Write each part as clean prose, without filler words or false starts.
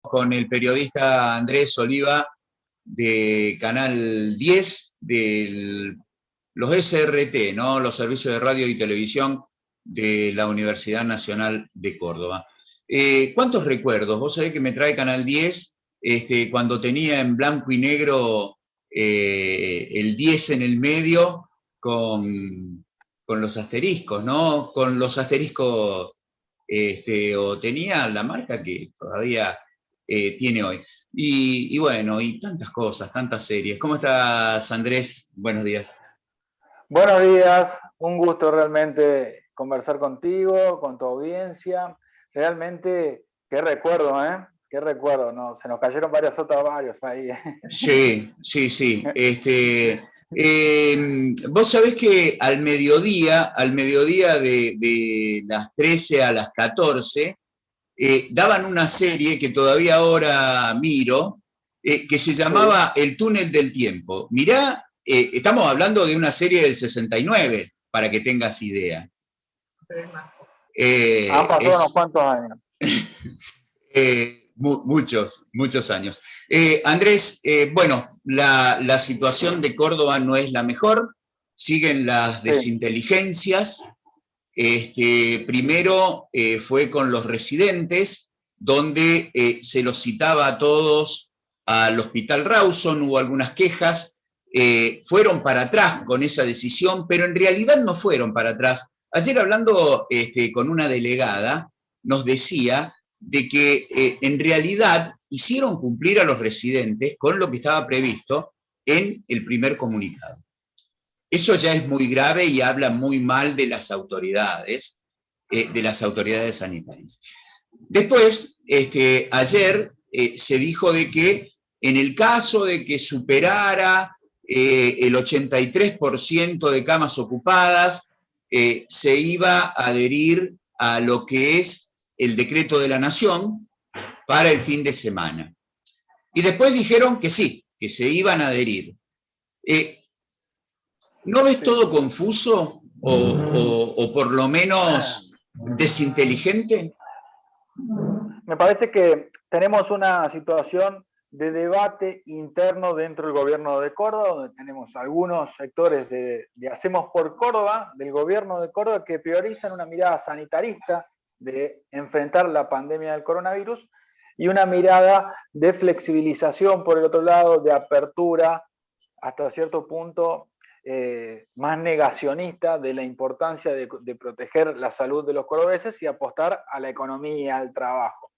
con el periodista Andrés Oliva de Canal 10 de los SRT, ¿no? Los servicios de radio y televisión de la Universidad Nacional de Córdoba. ¿Cuántos recuerdos? Vos sabés que me trae Canal 10 cuando tenía en blanco y negro el 10 en el medio con los asteriscos, ¿no? Con los asteriscos, o tenía la marca que todavía tiene hoy. Y bueno, y tantas cosas, tantas series. ¿Cómo estás, Andrés? Buenos días. Buenos días, un gusto realmente conversar contigo, con tu audiencia. Realmente, qué recuerdo, ¿eh? Qué recuerdo, ¿no? Se nos cayeron varios ahí. Sí, sí, sí. Vos sabés que al mediodía de las 13 a las 14, daban una serie que todavía ahora miro, que se llamaba El túnel del tiempo. Mirá, estamos hablando de una serie del 69, para que tengas idea. Han pasado unos cuantos años. Muchos años. Andrés, bueno, la situación de Córdoba no es la mejor, siguen las desinteligencias. Primero fue con los residentes, donde se los citaba a todos al Hospital Rawson, hubo algunas quejas, fueron para atrás con esa decisión, pero en realidad no fueron para atrás. Ayer hablando con una delegada, nos decía de que en realidad hicieron cumplir a los residentes con lo que estaba previsto en el primer comunicado. Eso ya es muy grave y habla muy mal de las autoridades sanitarias. Después, ayer se dijo de que en el caso de que superara el 83% de camas ocupadas, se iba a adherir a lo que es el decreto de la Nación para el fin de semana. Y después dijeron que sí, que se iban a adherir. ¿No ves todo confuso o por lo menos desinteligente? Me parece que tenemos una situación de debate interno dentro del gobierno de Córdoba, donde tenemos algunos sectores de Hacemos por Córdoba, del gobierno de Córdoba, que priorizan una mirada sanitarista de enfrentar la pandemia del coronavirus y una mirada de flexibilización, por el otro lado, de apertura, hasta cierto punto más negacionista de la importancia de proteger la salud de los cordobeses y apostar a la economía, al trabajo.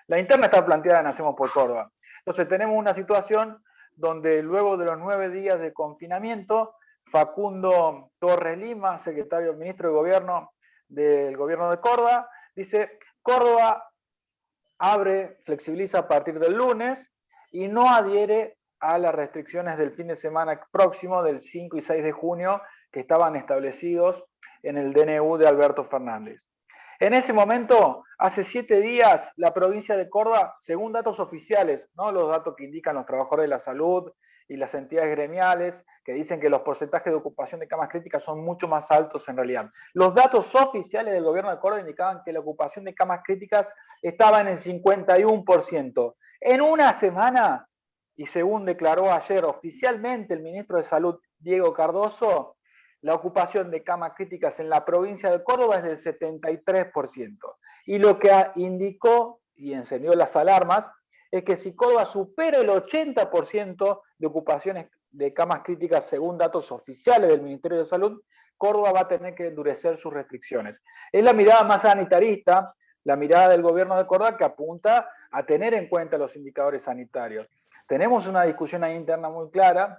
La interna está planteada en Hacemos por Córdoba. Entonces tenemos una situación donde luego de los 9 días de confinamiento, Facundo Torres Lima, ministro de Gobierno del Gobierno de Córdoba, dice: Córdoba flexibiliza a partir del lunes y no adhiere a las restricciones del fin de semana próximo, del 5 y 6 de junio, que estaban establecidos en el DNU de Alberto Fernández. En ese momento, hace 7 días, la provincia de Córdoba, según datos oficiales, ¿no? Los datos que indican los trabajadores de la salud y las entidades gremiales, que dicen que los porcentajes de ocupación de camas críticas son mucho más altos en realidad. Los datos oficiales del gobierno de Córdoba indicaban que la ocupación de camas críticas estaba en el 51%. En una semana, y según declaró ayer oficialmente el ministro de Salud, Diego Cardoso, la ocupación de camas críticas en la provincia de Córdoba es del 73%. Y lo que indicó y encendió las alarmas es que si Córdoba supera el 80% de ocupaciones de camas críticas según datos oficiales del Ministerio de Salud, Córdoba va a tener que endurecer sus restricciones. Es la mirada más sanitarista, la mirada del gobierno de Córdoba, que apunta a tener en cuenta los indicadores sanitarios. Tenemos una discusión ahí interna muy clara,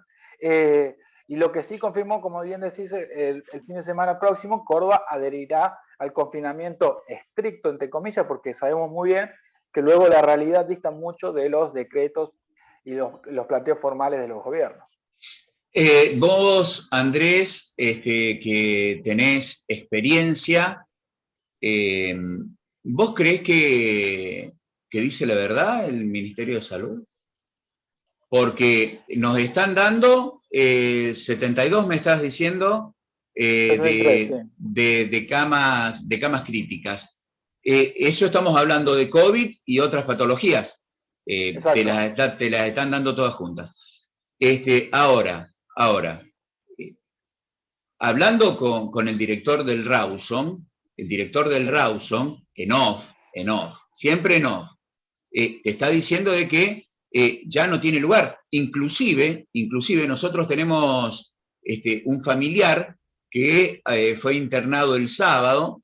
y lo que sí confirmó, como bien decís, el fin de semana próximo, Córdoba adherirá al confinamiento estricto, entre comillas, porque sabemos muy bien que luego la realidad dista mucho de los decretos y los planteos formales de los gobiernos. Vos, Andrés, que tenés experiencia, ¿vos creés que dice la verdad el Ministerio de Salud? Porque nos están dando 72, me estás diciendo, 73, sí. de camas críticas. Eso estamos hablando de COVID y otras patologías. te las están dando todas juntas. Ahora, hablando con el director del Rawson, en off, siempre en off, te está diciendo de que ya no tiene lugar. Inclusive nosotros tenemos un familiar que fue internado el sábado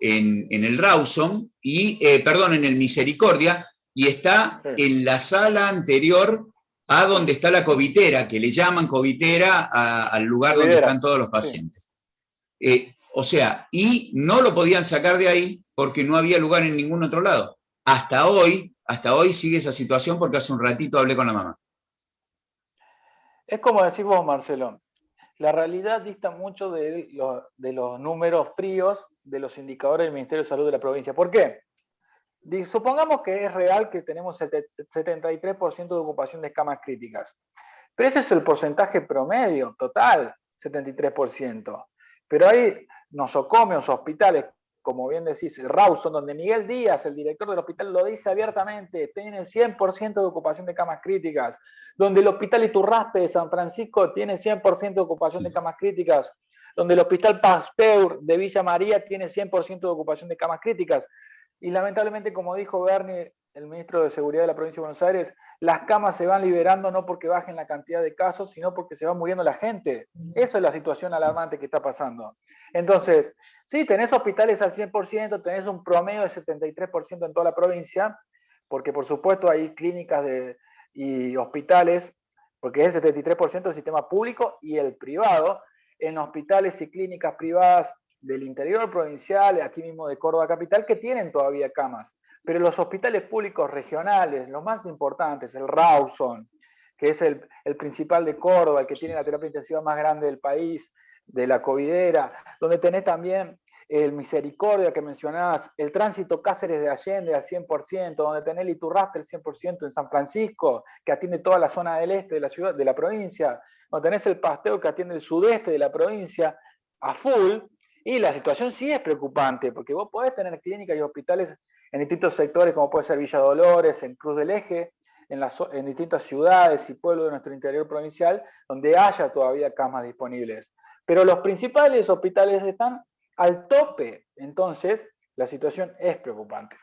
en el Rawson, en el Misericordia, y está en la sala anterior a donde está la covitera, que le llaman covitera al lugar donde están todos los pacientes. Y no lo podían sacar de ahí porque no había lugar en ningún otro lado. Hasta hoy sigue esa situación porque hace un ratito hablé con la mamá. Es como decís vos, Marcelo, la realidad dista mucho de los números fríos de los indicadores del Ministerio de Salud de la provincia. ¿Por qué? Supongamos que es real que tenemos el 73% de ocupación de camas críticas, pero ese es el porcentaje promedio total, 73%. Pero hay nosocomios, hospitales, como bien decís, el Rawson, donde Miguel Díaz, el director del hospital, lo dice abiertamente, tiene 100% de ocupación de camas críticas, donde el Hospital Iturraspe de San Francisco tiene 100% de ocupación de camas críticas, donde el Hospital Pasteur de Villa María tiene 100% de ocupación de camas críticas. Y lamentablemente, como dijo Bernie, el ministro de Seguridad de la provincia de Buenos Aires, las camas se van liberando no porque bajen la cantidad de casos, sino porque se va muriendo la gente. Eso es la situación alarmante que está pasando. Entonces, sí, tenés hospitales al 100%, tenés un promedio de 73% en toda la provincia, porque por supuesto hay clínicas y hospitales, porque es el 73% del sistema público y el privado, en hospitales y clínicas privadas del interior provincial, aquí mismo de Córdoba Capital, que tienen todavía camas. Pero los hospitales públicos regionales, los más importantes, el Rawson, que es el principal de Córdoba, el que tiene la terapia intensiva más grande del país, de la Covidera, donde tenés también el Misericordia que mencionabas, el Tránsito Cáceres de Allende al 100%, donde tenés el Iturraspe al 100% en San Francisco, que atiende toda la zona del este de la ciudad, de la provincia, donde tenés el Pasteur que atiende el sudeste de la provincia a full. Y la situación sí es preocupante, porque vos podés tener clínicas y hospitales en distintos sectores, como puede ser Villa Dolores, en Cruz del Eje, en distintas ciudades y pueblos de nuestro interior provincial, donde haya todavía camas disponibles. Pero los principales hospitales están al tope, entonces la situación es preocupante.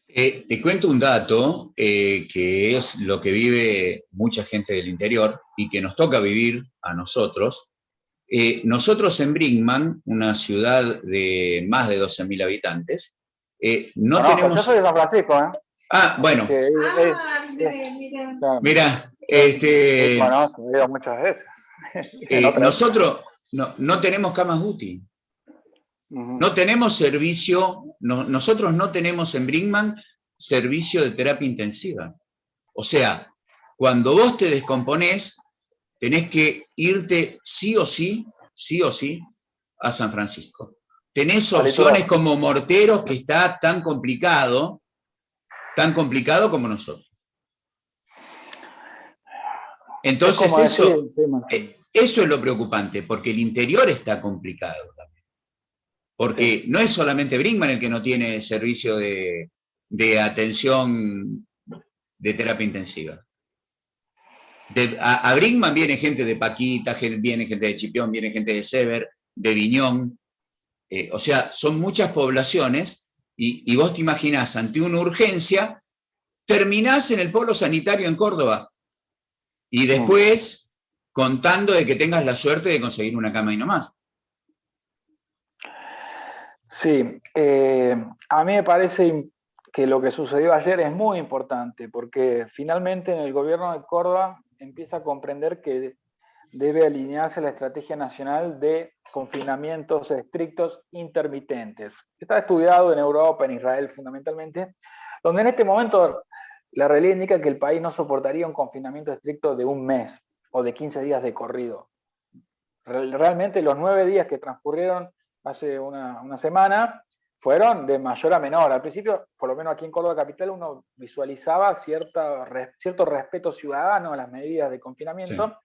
Te cuento un dato que es lo que vive mucha gente del interior y que nos toca vivir a nosotros. Nosotros en Brinkman, una ciudad de más de 12.000 habitantes, no tenemos... Yo soy de San Francisco, ¿eh? Ah, bueno. Mira, conozco, he ido muchas veces. nosotros no tenemos camas UTI. No tenemos servicio, nosotros no tenemos en Brinkman servicio de terapia intensiva. O sea, cuando vos te descomponés, tenés que irte sí o sí a San Francisco. Tenés opciones como Morteros, que está tan complicado como nosotros. Entonces eso es lo preocupante, porque el interior está complicado también. Porque no es solamente Brinkman el que no tiene servicio de atención de terapia intensiva. A Brinkman viene gente de Paquita, viene gente de Chipión, viene gente de Sever, de Viñón. O sea, son muchas poblaciones y vos te imaginás, ante una urgencia, terminás en el polo sanitario en Córdoba y después contando de que tengas la suerte de conseguir una cama y no más. Sí, a mí me parece que lo que sucedió ayer es muy importante, porque finalmente en el gobierno de Córdoba empieza a comprender que debe alinearse la estrategia nacional de confinamientos estrictos intermitentes. Está estudiado en Europa, en Israel fundamentalmente, donde en este momento la realidad indica que el país no soportaría un confinamiento estricto de un mes o de 15 días de corrido. Realmente los 9 días que transcurrieron hace una semana fueron de mayor a menor. Al principio, por lo menos aquí en Córdoba Capital, uno visualizaba cierto respeto ciudadano a las medidas de confinamiento,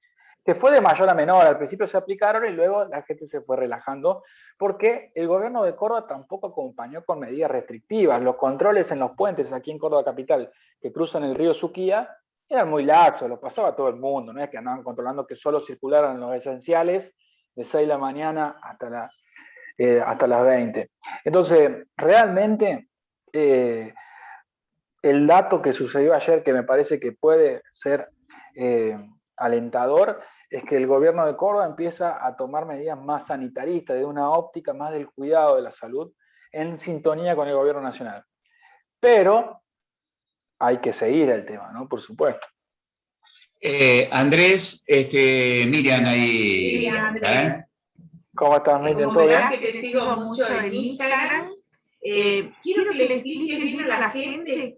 que fue de mayor a menor. Al principio se aplicaron y luego la gente se fue relajando, porque el gobierno de Córdoba tampoco acompañó con medidas restrictivas. Los controles en los puentes aquí en Córdoba capital que cruzan el río Suquía eran muy laxos, lo pasaba todo el mundo, no es que andaban controlando que solo circularan los esenciales de 6 de la mañana hasta las 20. Entonces, realmente, el dato que sucedió ayer, que me parece que puede ser alentador, es que el gobierno de Córdoba empieza a tomar medidas más sanitaristas, de una óptica más del cuidado de la salud, en sintonía con el gobierno nacional. Pero hay que seguir el tema, ¿no? Por supuesto. Andrés, Miriam ahí. Sí, Andrés. ¿Cómo estás, Miriam? Como verás que te sigo mucho en Instagram, quiero que le expliques bien a la gente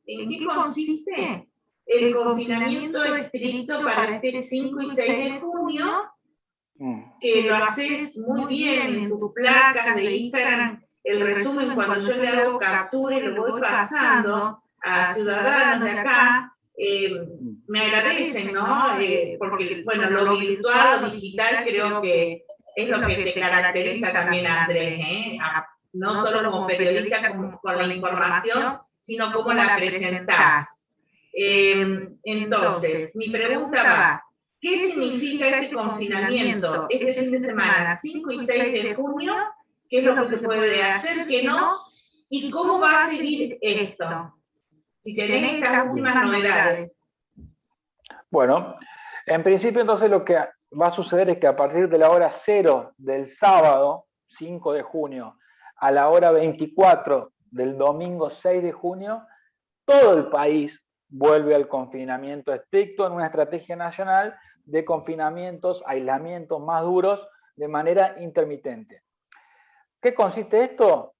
en qué consiste el confinamiento estricto para este 5 y 6 de junio, que lo haces muy bien en tus placas de Instagram. El resumen, cuando yo le hago captura y lo voy pasando a ciudadanos de acá, me agradecen, ¿no? Porque, bueno, lo virtual, lo digital, creo que es lo que te caracteriza también, Andrés, no solo como periodista con la información, sino cómo la presentás. Entonces, mi pregunta va, ¿qué significa este confinamiento este fin de semana, 5 y 6 de junio? ¿Qué es lo que se puede hacer, qué no? ¿Y cómo va a seguir esto? Si tenés estas últimas novedades. Bueno, en principio entonces lo que va a suceder es que a partir de la hora 0 del sábado, 5 de junio, a la hora 24 del domingo 6 de junio, todo el país vuelve al confinamiento estricto en una estrategia nacional de confinamientos, aislamientos más duros de manera intermitente. ¿Qué consiste esto?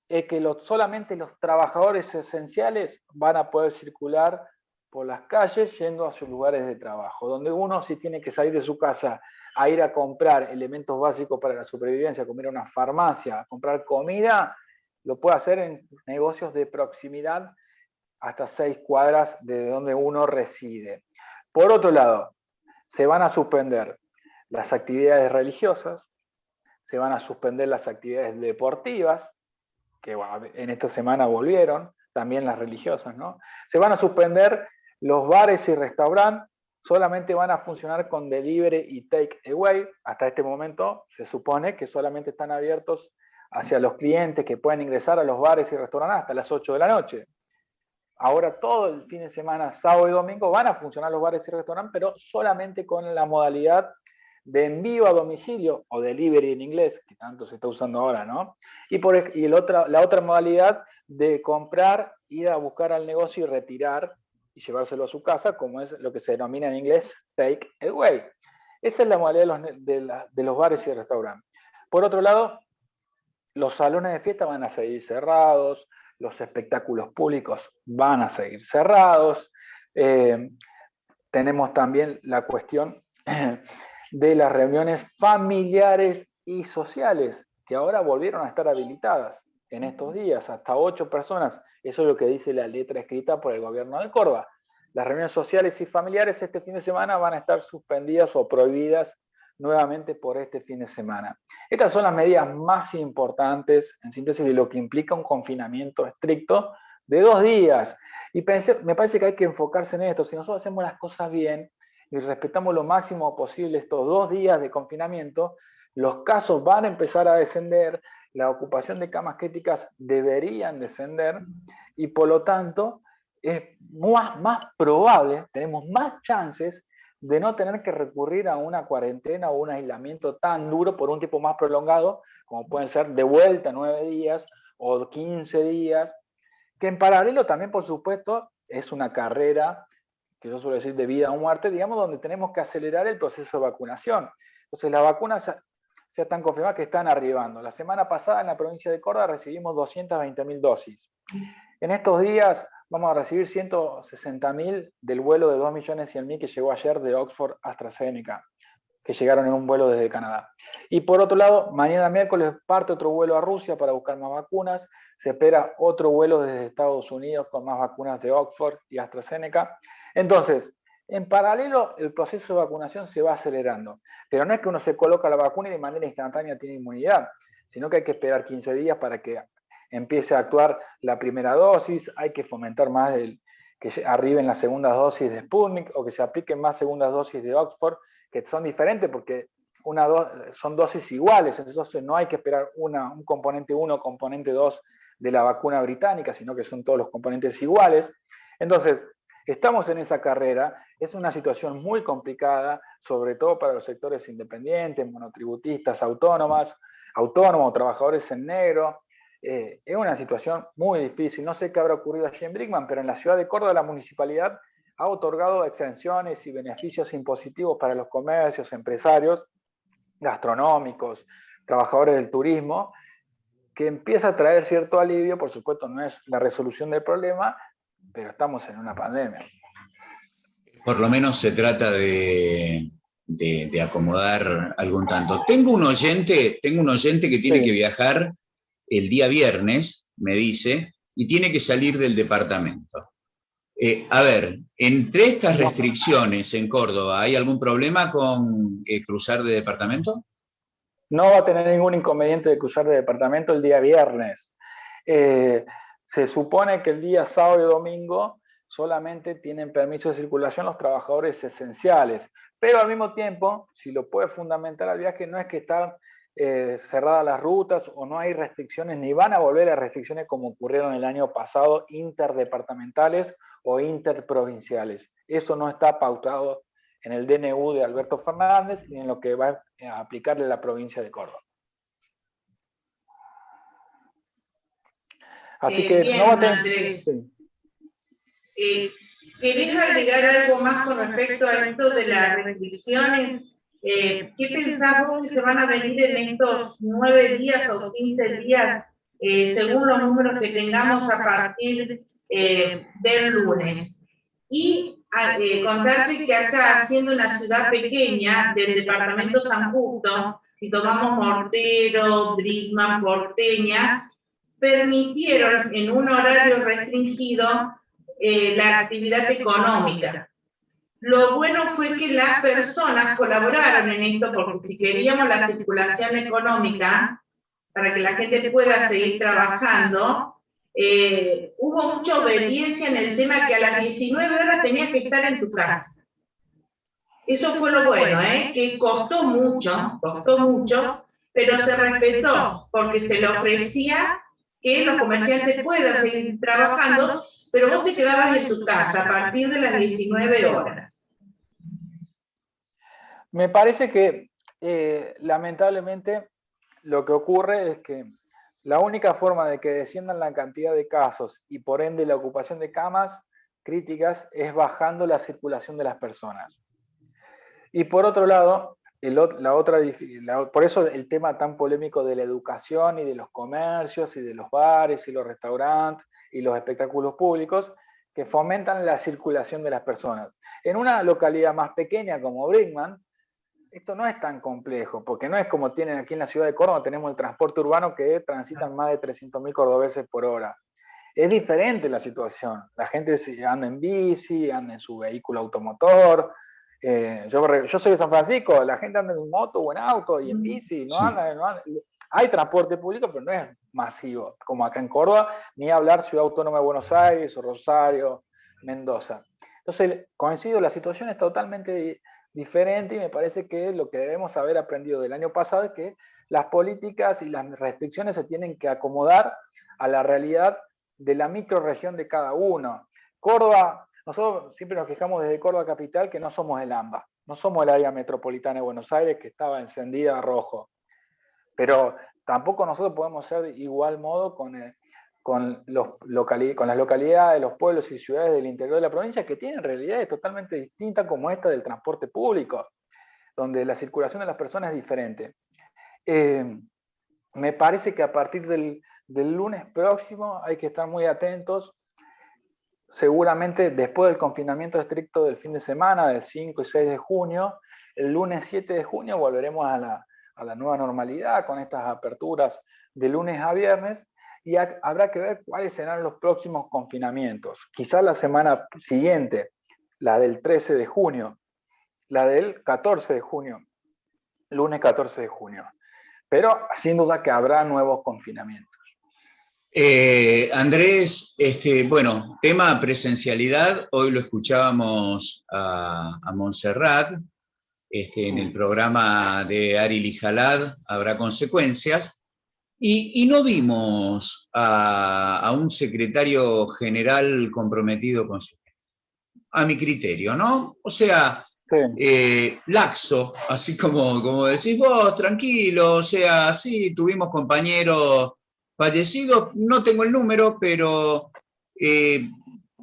Es que solamente los trabajadores esenciales van a poder circular por las calles yendo a sus lugares de trabajo, donde uno si tiene que salir de su casa a ir a comprar elementos básicos para la supervivencia, como ir a una farmacia, a comprar comida, lo puede hacer en negocios de proximidad hasta 6 cuadras de donde uno reside. Por otro lado, se van a suspender las actividades religiosas, se van a suspender las actividades deportivas, que bueno, en esta semana volvieron, también las religiosas, ¿no? Se van a suspender los bares y restaurantes, solamente van a funcionar con delivery y take away. Hasta este momento se supone que solamente están abiertos hacia los clientes que pueden ingresar a los bares y restaurantes hasta las 8 de la noche. Ahora todo el fin de semana, sábado y domingo, van a funcionar los bares y restaurantes, pero solamente con la modalidad de envío a domicilio, o delivery en inglés, que tanto se está usando ahora, ¿no? Y la otra modalidad de comprar, ir a buscar al negocio y retirar y llevárselo a su casa, como es lo que se denomina en inglés take away. Esa es la modalidad de los bares y restaurantes. Por otro lado, los salones de fiesta van a seguir cerrados, los espectáculos públicos van a seguir cerrados. Tenemos también la cuestión de las reuniones familiares y sociales, que ahora volvieron a estar habilitadas en estos días, hasta 8 personas. Eso es lo que dice la letra escrita por el gobierno de Córdoba. Las reuniones sociales y familiares este fin de semana van a estar suspendidas o prohibidas nuevamente por este fin de semana. Estas son las medidas más importantes, en síntesis, de lo que implica un confinamiento estricto de 2 días. Y me parece que hay que enfocarse en esto. Si nosotros hacemos las cosas bien y respetamos lo máximo posible estos 2 días de confinamiento, los casos van a empezar a descender, la ocupación de camas críticas deberían descender, y por lo tanto es más probable, tenemos más chances de no tener que recurrir a una cuarentena o un aislamiento tan duro por un tiempo más prolongado, como pueden ser de vuelta 9 días o 15 días, que en paralelo también, por supuesto, es una carrera, que yo suelo decir de vida o muerte, digamos, donde tenemos que acelerar el proceso de vacunación. Entonces las vacunas ya están confirmadas que están arribando. La semana pasada en la provincia de Córdoba recibimos 220.000 dosis. En estos días vamos a recibir 160.000 del vuelo de 2.100.000 que llegó ayer de Oxford AstraZeneca, que llegaron en un vuelo desde Canadá. Y por otro lado, mañana miércoles parte otro vuelo a Rusia para buscar más vacunas, se espera otro vuelo desde Estados Unidos con más vacunas de Oxford y AstraZeneca. Entonces, En paralelo, el proceso de vacunación se va acelerando. Pero no es que uno se coloca la vacuna y de manera instantánea tiene inmunidad, sino que hay que esperar 15 días para que empiece a actuar la primera dosis, hay que fomentar más que arriben las segundas dosis de Sputnik o que se apliquen más segundas dosis de Oxford, que son diferentes porque son dosis iguales, entonces no hay que esperar un componente 1, componente 2 de la vacuna británica, sino que son todos los componentes iguales. Entonces, estamos en esa carrera, es una situación muy complicada, sobre todo para los sectores independientes, monotributistas, autónomos, trabajadores en negro. Es una situación muy difícil. No sé qué habrá ocurrido allí en Brinkman, pero en la ciudad de Córdoba la municipalidad ha otorgado exenciones y beneficios impositivos para los comercios, empresarios, gastronómicos, trabajadores del turismo, que empieza a traer cierto alivio. Por supuesto, no es la resolución del problema, pero estamos en una pandemia. Por lo menos se trata de acomodar algún tanto. Tengo un oyente que tiene que viajar el día viernes, me dice, y tiene que salir del departamento. A ver, entre estas restricciones en Córdoba, ¿hay algún problema con cruzar de departamento? No va a tener ningún inconveniente de cruzar de departamento el día viernes. Se supone que el día sábado y domingo solamente tienen permiso de circulación los trabajadores esenciales, pero al mismo tiempo, si lo puede fundamentar al viaje, no es que están cerradas las rutas o no hay restricciones, ni van a volver las restricciones como ocurrieron el año pasado, interdepartamentales o interprovinciales. Eso no está pautado en el DNU de Alberto Fernández y en lo que va a aplicarle la provincia de Córdoba. Así que bien, no va a tener... Andrés. ¿Querés agregar algo más con respecto a esto de las restricciones? ¿Qué pensás vos que se van a venir en estos 9 días o 15 días, según los números que tengamos a partir del lunes? Y contarte que acá, siendo una ciudad pequeña del departamento San Justo, si tomamos Mortero, Brinkman, Porteña, permitieron en un horario restringido la actividad económica. Lo bueno fue que las personas colaboraron en esto, porque si queríamos la circulación económica, para que la gente pueda seguir trabajando, hubo mucha obediencia en el tema que a las 19 horas tenías que estar en tu casa. Eso fue lo bueno, que costó mucho, pero se respetó, porque se le ofrecía que los comerciantes puedan seguir trabajando, pero vos te quedabas en tu casa a partir de las 19 horas. Me parece que, lamentablemente, lo que ocurre es que la única forma de que desciendan la cantidad de casos y por ende la ocupación de camas críticas es bajando la circulación de las personas. Y por otro lado, por eso el tema tan polémico de la educación y de los comercios y de los bares y los restaurantes y los espectáculos públicos que fomentan la circulación de las personas. En una localidad más pequeña como Brinkman, esto no es tan complejo, porque no es como tienen aquí en la ciudad de Córdoba, tenemos el transporte urbano que transitan más de 300.000 cordobeses por hora. Es diferente la situación. La gente anda en bici, anda en su vehículo automotor. Yo soy de San Francisco, la gente anda en moto o en auto y en bici, no anda. Hay transporte público, pero no es masivo, como acá en Córdoba, ni hablar Ciudad Autónoma de Buenos Aires o Rosario, Mendoza. Entonces, coincido, la situación es totalmente diferente y me parece que lo que debemos haber aprendido del año pasado es que las políticas y las restricciones se tienen que acomodar a la realidad de la microrregión de cada uno. Córdoba, nosotros siempre nos quejamos desde Córdoba capital que no somos el AMBA, no somos el área metropolitana de Buenos Aires que estaba encendida a rojo, pero tampoco nosotros podemos ser de igual modo con las localidades, los pueblos y ciudades del interior de la provincia que tienen realidades totalmente distintas como esta del transporte público, donde la circulación de las personas es diferente. Me parece que a partir del lunes próximo hay que estar muy atentos. Seguramente después del confinamiento estricto del fin de semana, del 5 y 6 de junio, el lunes 7 de junio volveremos a la nueva normalidad con estas aperturas de lunes a viernes y habrá que ver cuáles serán los próximos confinamientos. Quizás la semana siguiente, la del 13 de junio, la del 14 de junio, lunes 14 de junio. Pero sin duda que habrá nuevos confinamientos. Andrés, bueno, tema presencialidad, hoy lo escuchábamos a Montserrat, en el programa de Ari Lijalad, Habrá Consecuencias, y no vimos a un secretario general comprometido con su, a mi criterio, ¿no? O sea, sí. Laxo, así como decís vos, tranquilo, o sea, sí, tuvimos compañeros fallecidos, no tengo el número, pero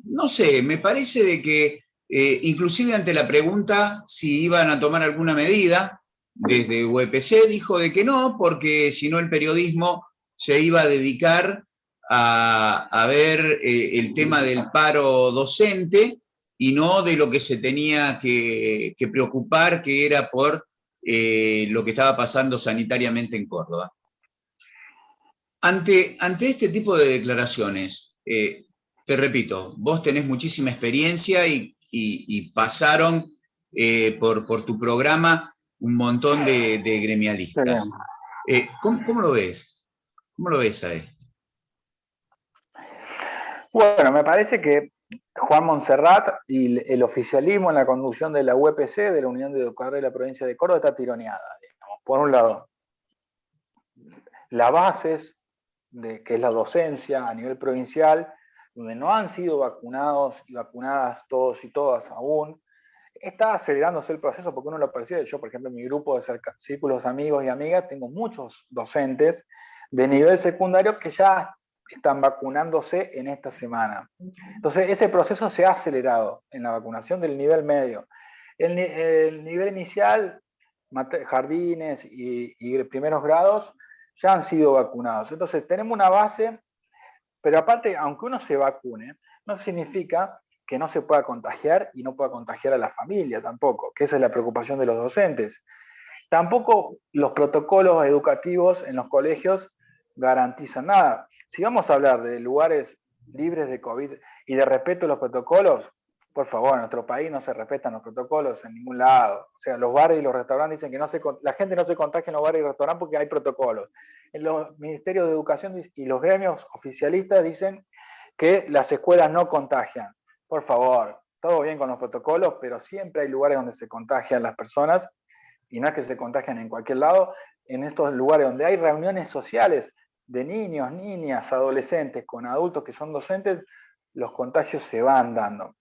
no sé, me parece de que inclusive ante la pregunta si iban a tomar alguna medida, desde UPC dijo de que no, porque si no el periodismo se iba a dedicar a ver el tema del paro docente y no de lo que se tenía que preocupar, que era por lo que estaba pasando sanitariamente en Córdoba. Ante este tipo de declaraciones, te repito, vos tenés muchísima experiencia y pasaron por tu programa un montón de gremialistas. ¿Cómo lo ves? ¿Cómo lo ves a esto? Bueno, me parece que Juan Montserrat y el oficialismo en la conducción de la UPC, de la Unión de Educadores de la Provincia de Córdoba, está tironeada. Digamos. Por un lado, las bases, que es la docencia a nivel provincial, donde no han sido vacunados y vacunadas todos y todas aún, está acelerándose el proceso porque uno lo percibe. Yo, por ejemplo, en mi grupo de círculos amigos y amigas, tengo muchos docentes de nivel secundario que ya están vacunándose en esta semana. Entonces, ese proceso se ha acelerado en la vacunación del nivel medio. El nivel inicial, jardines y primeros grados, ya han sido vacunados. Entonces, tenemos una base, pero aparte, aunque uno se vacune, no significa que no se pueda contagiar y no pueda contagiar a la familia tampoco, que esa es la preocupación de los docentes. Tampoco los protocolos educativos en los colegios garantizan nada. Si vamos a hablar de lugares libres de COVID y de respeto a los protocolos, por favor, en nuestro país no se respetan los protocolos en ningún lado. O sea, los bares y los restaurantes dicen que la gente no se contagia en los bares y restaurantes porque hay protocolos. En los ministerios de educación y los gremios oficialistas dicen que las escuelas no contagian. Por favor, todo bien con los protocolos, pero siempre hay lugares donde se contagian las personas, y no es que se contagian en cualquier lado, en estos lugares donde hay reuniones sociales de niños, niñas, adolescentes, con adultos que son docentes, los contagios se van dando.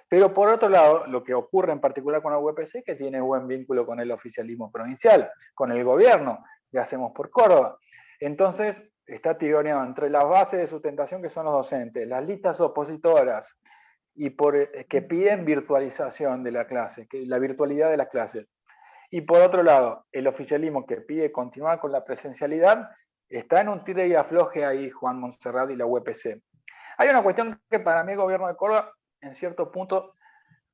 Pero por otro lado, lo que ocurre en particular con la UPC es que tiene buen vínculo con el oficialismo provincial, con el gobierno que hacemos por Córdoba. Entonces, está tironeado entre las bases de sustentación que son los docentes, las listas opositoras, y que piden virtualización de la clase, la virtualidad de las clases. Y por otro lado, el oficialismo que pide continuar con la presencialidad, está en un tire y afloje ahí Juan Montserrat y la UPC. Hay una cuestión que para mí el gobierno de Córdoba, en cierto punto,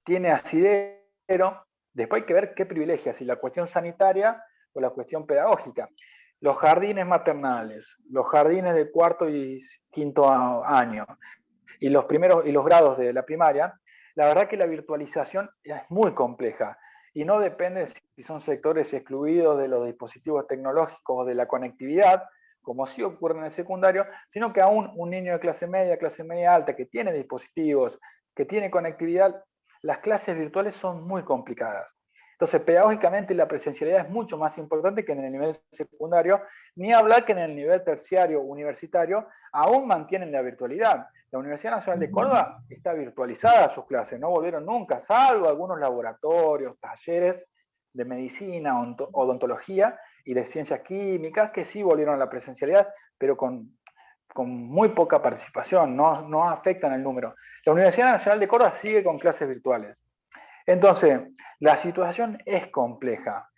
tiene asidero. Después hay que ver qué privilegia, si la cuestión sanitaria o la cuestión pedagógica. Los jardines maternales, los jardines de cuarto y quinto año, y los primeros y los grados de la primaria, la verdad que la virtualización es muy compleja y no depende si son sectores excluidos de los dispositivos tecnológicos o de la conectividad, como sí ocurre en el secundario, sino que aún un niño de clase media alta, que tiene dispositivos, que tiene conectividad, las clases virtuales son muy complicadas. Entonces, pedagógicamente la presencialidad es mucho más importante que en el nivel secundario, ni hablar que en el nivel terciario universitario aún mantienen la virtualidad. La Universidad Nacional de Córdoba está virtualizada sus clases, no volvieron nunca, salvo algunos laboratorios, talleres de medicina, odontología y de ciencias químicas que sí volvieron a la presencialidad, pero con muy poca participación, no afectan el número. La Universidad Nacional de Córdoba sigue con clases virtuales. Entonces, la situación es compleja,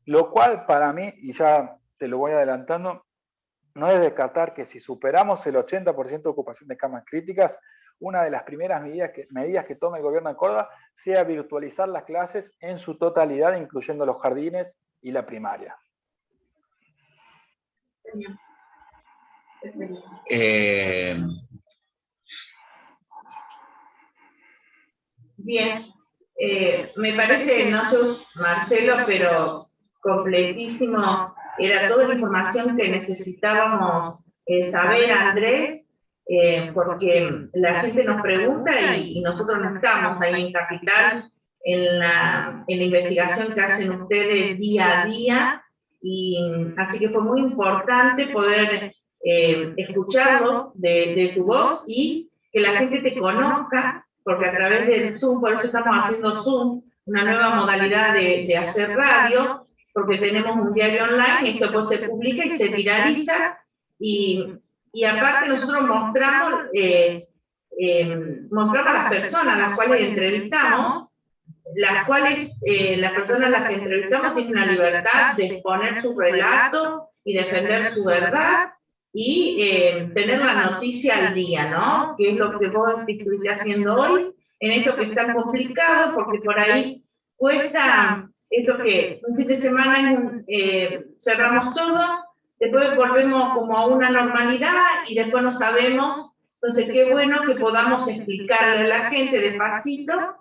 lo cual para mí, y ya te lo voy adelantando, no es descartar que si superamos el 80% de ocupación de camas críticas, una de las primeras medidas que tome el gobierno de Córdoba sea virtualizar las clases en su totalidad, incluyendo los jardines y la primaria. Bien, me parece, no sé Marcelo, pero completísimo, era toda la información que necesitábamos saber, Andrés, porque la gente nos pregunta y nosotros no estamos ahí en Capital, en la investigación que hacen ustedes día a día, y así que fue muy importante poder escucharlo de tu voz y que la gente te conozca, porque a través del Zoom, por eso estamos haciendo Zoom, una nueva modalidad de hacer radio, porque tenemos un diario online, esto pues se publica y se viraliza, y aparte nosotros mostramos, mostramos a las personas a las cuales entrevistamos, las personas a las que entrevistamos tienen la libertad de exponer su relato y defender su verdad, y tener la noticia al día, ¿no? Que es lo que vos estuviste haciendo hoy, en esto que es tan complicado, porque por ahí cuesta, esto que un fin de semana cerramos todo, después volvemos como a una normalidad y después no sabemos. Entonces, qué bueno que podamos explicarle a la gente despacito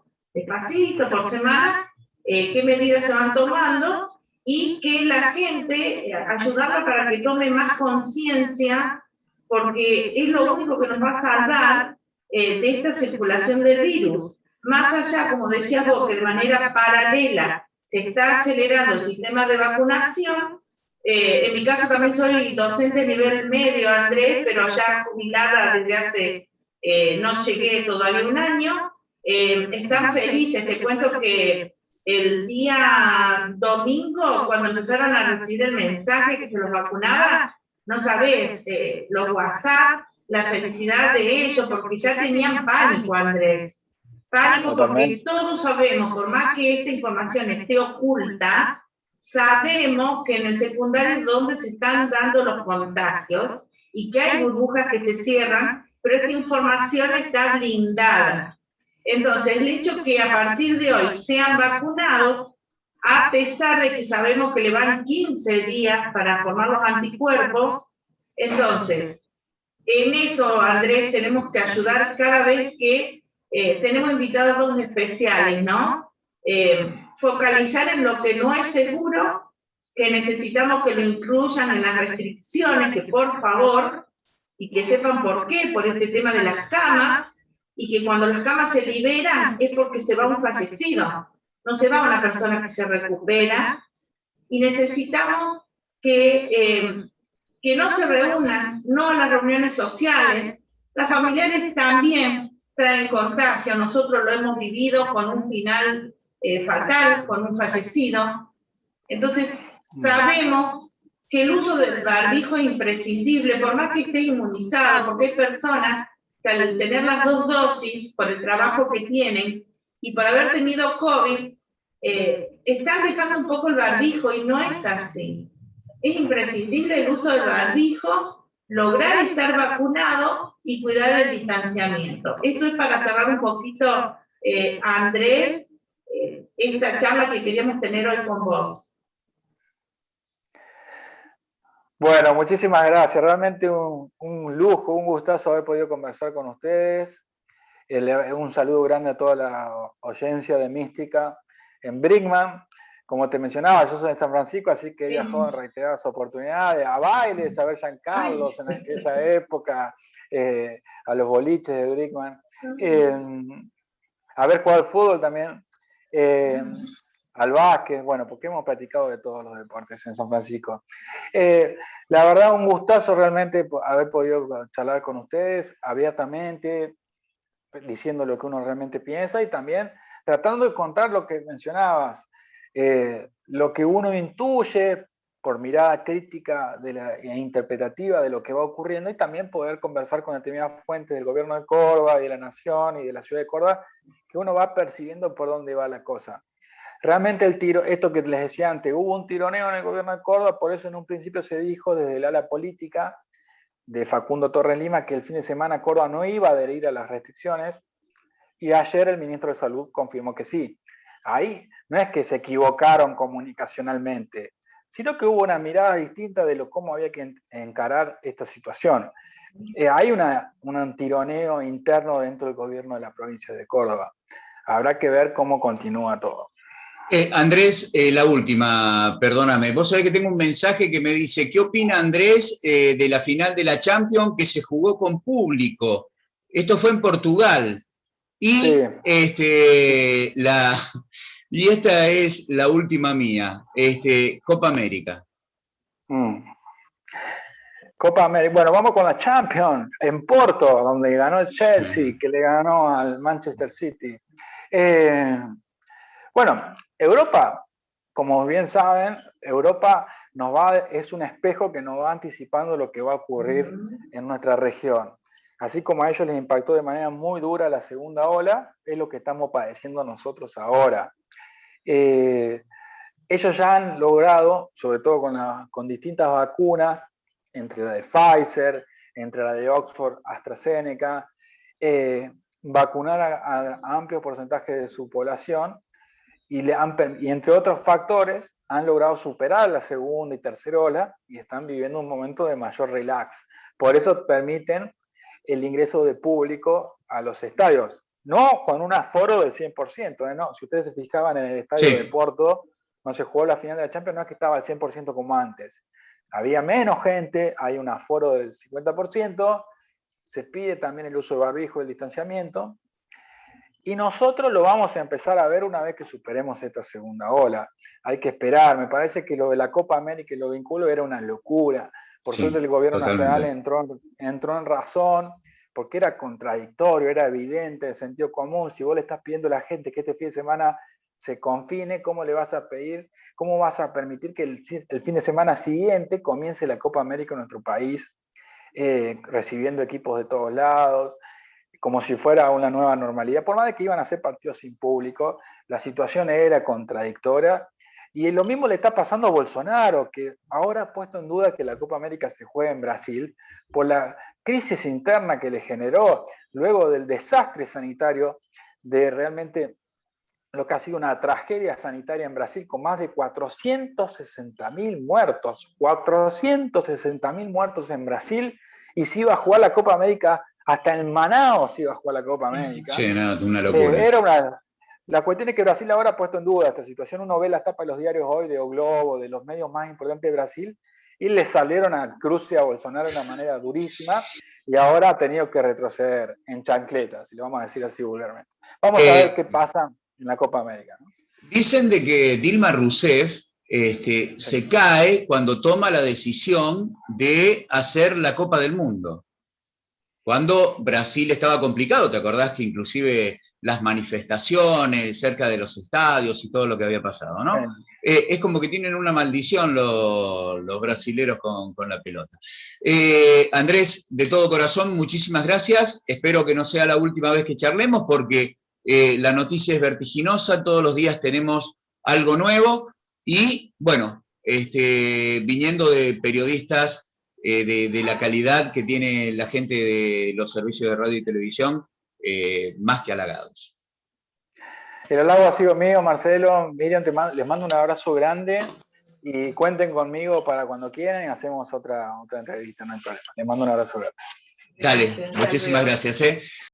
por semana, qué medidas se van tomando, y que la gente, ayudarla para que tome más conciencia, porque es lo único que nos va a salvar de esta circulación del virus. Más allá, como decías vos, que de manera paralela se está acelerando el sistema de vacunación. En mi caso también soy docente de nivel medio, Andrés, pero ya jubilada desde hace, no llegué todavía un año. Están felices, te cuento que el día domingo, cuando empezaron a recibir el mensaje que se los vacunaba, no sabés, los WhatsApp, la felicidad de ellos, porque ya tenían pánico, Andrés. Pánico porque todos sabemos, por más que esta información esté oculta, sabemos que en el secundario es donde se están dando los contagios y que hay burbujas que se cierran, pero esta información está blindada. Entonces, el hecho que a partir de hoy sean vacunados, a pesar de que sabemos que le van 15 días para formar los anticuerpos, entonces, en esto, Andrés, tenemos que ayudar cada vez que tenemos invitados especiales, ¿no? Focalizar en lo que no es seguro, que necesitamos que lo incluyan en las restricciones, que por favor, y que sepan por qué, por este tema de las camas, y que cuando las camas se liberan es porque se va un fallecido, no se va una persona que se recupera, y necesitamos que no se reúnan, no a las reuniones sociales. Las familiares también traen contagio, nosotros lo hemos vivido con un final fatal, con un fallecido. Entonces, sabemos que el uso del barbijo es imprescindible, por más que esté inmunizado, porque hay personas que al tener las 2 dosis, por el trabajo que tienen, y por haber tenido COVID, están dejando un poco el barbijo, y no es así. Es imprescindible el uso del barbijo, lograr estar vacunado y cuidar el distanciamiento. Esto es para cerrar un poquito, Andrés, esta charla que queríamos tener hoy con vos. Bueno, muchísimas gracias. Realmente un lujo, un gustazo haber podido conversar con ustedes. Un saludo grande a toda la audiencia de Mística en Brinkmann. Como te mencionaba, yo soy de San Francisco, así que he viajado en reiteradas oportunidades a bailes, a ver San Carlos en aquella época, a los boliches de Brinkmann, a ver jugar al fútbol también, al básquet, bueno, porque hemos platicado de todos los deportes en San Francisco. La verdad, un gustazo realmente haber podido charlar con ustedes abiertamente, diciendo lo que uno realmente piensa, y también tratando de contar lo que mencionabas, lo que uno intuye por mirada crítica e interpretativa de lo que va ocurriendo, y también poder conversar con determinadas fuentes del gobierno de Córdoba y de la nación y de la ciudad de Córdoba, que uno va percibiendo por dónde va la cosa. Realmente esto que les decía antes, hubo un tironeo en el gobierno de Córdoba, por eso en un principio se dijo desde el ala política de Facundo Torres Lima que el fin de semana Córdoba no iba a adherir a las restricciones, y ayer el ministro de Salud confirmó que sí. Ahí no es que se equivocaron comunicacionalmente, sino que hubo una mirada distinta de cómo había que encarar esta situación. Hay un tironeo interno dentro del gobierno de la provincia de Córdoba. habrá que ver cómo continúa todo. Andrés, la última, perdóname. Vos sabés que tengo un mensaje que me dice, ¿qué opina Andrés de la final de la Champions que se jugó con público? Esto fue en Portugal. Y, Sí. y esta es la última mía, Copa América. Copa América. Bueno, vamos con la Champions, en Porto, donde ganó el Chelsea, que le ganó al Manchester City. Bueno, Europa, como bien saben, Europa es un espejo que nos va anticipando lo que va a ocurrir en nuestra región. Así como a ellos les impactó de manera muy dura la segunda ola, es lo que estamos padeciendo nosotros ahora. Ellos ya han logrado, sobre todo con distintas vacunas, entre la de Pfizer, entre la de Oxford, AstraZeneca, vacunar a amplios porcentajes de su población y entre otros factores han logrado superar la segunda y tercera ola y están viviendo un momento de mayor relax. Por eso permiten el ingreso de público a los estadios, no con un aforo del 100%, no. Si ustedes se fijaban en el estadio de Porto, cuando se jugó la final de la Champions, no es que estaba al 100% como antes. Había menos gente, hay un aforo del 50%, se pide también el uso de barbijo y el distanciamiento, y nosotros lo vamos a empezar a ver una vez que superemos esta segunda ola. Hay que esperar, me parece que lo de la Copa América y lo vinculo era una locura. Por suerte el gobierno nacional entró en razón, porque era contradictorio, era evidente, de sentido común. Si vos le estás pidiendo a la gente que este fin de semana se confine, ¿cómo le vas a pedir, cómo vas a permitir que el fin de semana siguiente comience la Copa América en nuestro país, recibiendo equipos de todos lados, como si fuera una nueva normalidad? Por más de que iban a ser partidos sin público, la situación era contradictoria. Y lo mismo le está pasando a Bolsonaro, que ahora ha puesto en duda que la Copa América se juegue en Brasil por la crisis interna que le generó luego del desastre sanitario, de realmente lo que ha sido una tragedia sanitaria en Brasil con más de 460.000 muertos. 460.000 muertos en Brasil, y se iba a jugar la Copa América. Hasta en Manaos se iba a jugar la Copa América. Sí, no, una locura. La cuestión es que Brasil ahora ha puesto en duda esta situación. Uno ve las tapas de los diarios hoy, de O Globo, de los medios más importantes de Brasil, y le salieron a Cruz y a Bolsonaro de una manera durísima, y ahora ha tenido que retroceder en chancletas, si lo vamos a decir así vulgarmente. Vamos a ver qué pasa en la Copa América, ¿no? Dicen de que Dilma Rousseff se cae cuando toma la decisión de hacer la Copa del Mundo. Cuando Brasil estaba complicado, ¿te acordás que inclusive las manifestaciones cerca de los estadios y todo lo que había pasado, ¿no? Es como que tienen una maldición los brasileros con la pelota. Andrés, de todo corazón, muchísimas gracias. Espero que no sea la última vez que charlemos, porque la noticia es vertiginosa, todos los días tenemos algo nuevo, y bueno, viniendo de periodistas de la calidad que tiene la gente de los servicios de radio y televisión, más que halagados. El halago ha sido mío, Marcelo. Miriam, les mando un abrazo grande y cuenten conmigo para cuando quieran y hacemos otra entrevista, no hay problema. Les mando un abrazo grande. Dale, muchísimas gracias.